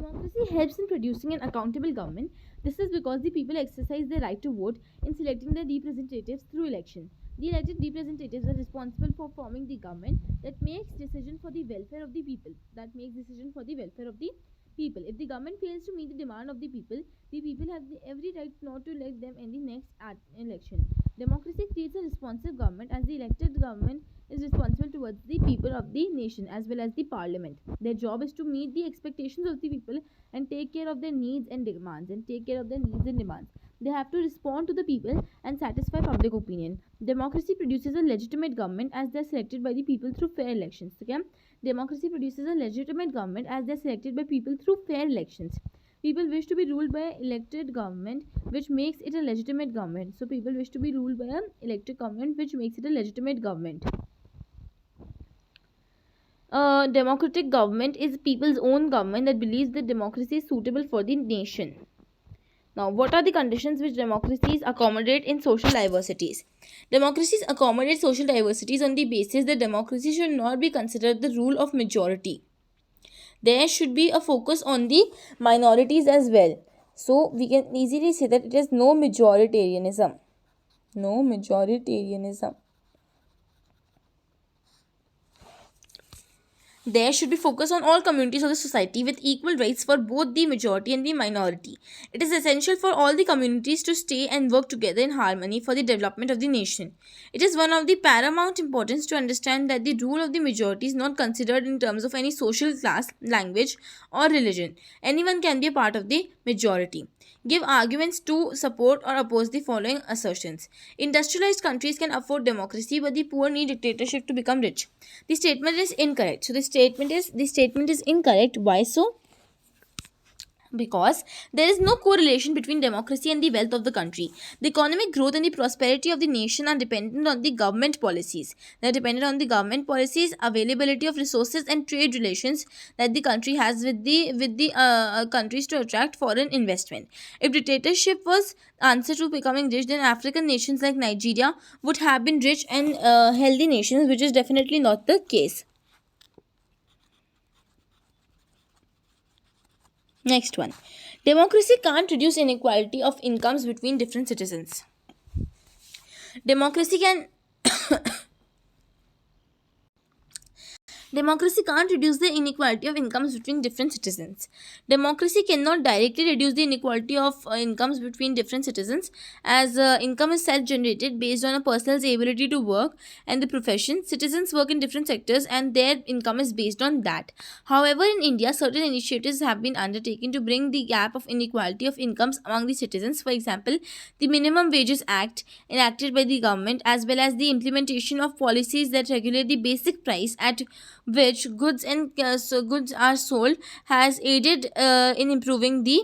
Democracy helps in producing an accountable government. This is because the people exercise their right to vote in selecting their representatives through election. The elected representatives are responsible for forming the government that makes decision for the welfare of the people. If the government fails to meet the demand of the people have every right not to elect them in the next election. Democracy creates a responsive government as the elected government is responsible towards the people of the nation as well as the parliament. Their job is to meet the expectations of the people and take care of their needs and demands. They have to respond to the people and satisfy public opinion. Democracy produces a legitimate government as they are selected by the people through fair elections. Okay? Democracy produces a legitimate government as they are selected by people through fair elections. People wish to be ruled by an elected government, which makes it a legitimate government. So people wish to be ruled by an elected government, which makes it a legitimate government. Democratic government is people's own government that believes that democracy is suitable for the nation. Now, what are the conditions which democracies accommodate in social diversities? Democracies accommodate social diversities on the basis that democracy should not be considered the rule of majority. There should be a focus on the minorities as well. So, we can easily say that it is no majoritarianism. No majoritarianism. There should be focus on all communities of the society with equal rights for both the majority and the minority. It is essential for all the communities to stay and work together in harmony for the development of the nation. It is one of the paramount importance to understand that the rule of the majority is not considered in terms of any social class, language, or religion. Anyone can be a part of the majority. Give arguments to support or oppose the following assertions. Industrialized countries can afford democracy, but the poor need dictatorship to become rich. The statement is incorrect. So the statement is incorrect. Why so? Because there is no correlation between democracy and the wealth of the country. The economic growth and the prosperity of the nation are dependent on the government policies. They are dependent on the government policies, availability of resources, and trade relations that the country has with the countries to attract foreign investment. If dictatorship was answer to becoming rich, then African nations like Nigeria would have been rich and healthy nations, which is definitely not the case. Next one. Democracy can't reduce inequality of incomes between different citizens. Democracy can't reduce the inequality of incomes between different citizens. Democracy cannot directly reduce the inequality of incomes between different citizens, as income is self-generated based on a person's ability to work and the profession. Citizens work in different sectors and their income is based on that. However, in India, certain initiatives have been undertaken to bring the gap of inequality of incomes among the citizens. For example, the Minimum Wages Act enacted by the government, as well as the implementation of policies that regulate the basic price at which goods are sold, has aided in improving the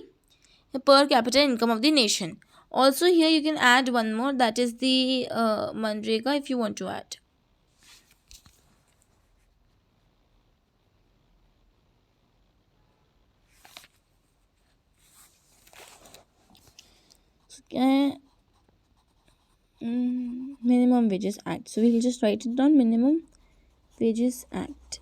per capita income of the nation. Also, here you can add one more, that is the Manrega, if you want to add. Minimum Wages Act. So we'll just write it down. Minimum Wages Act.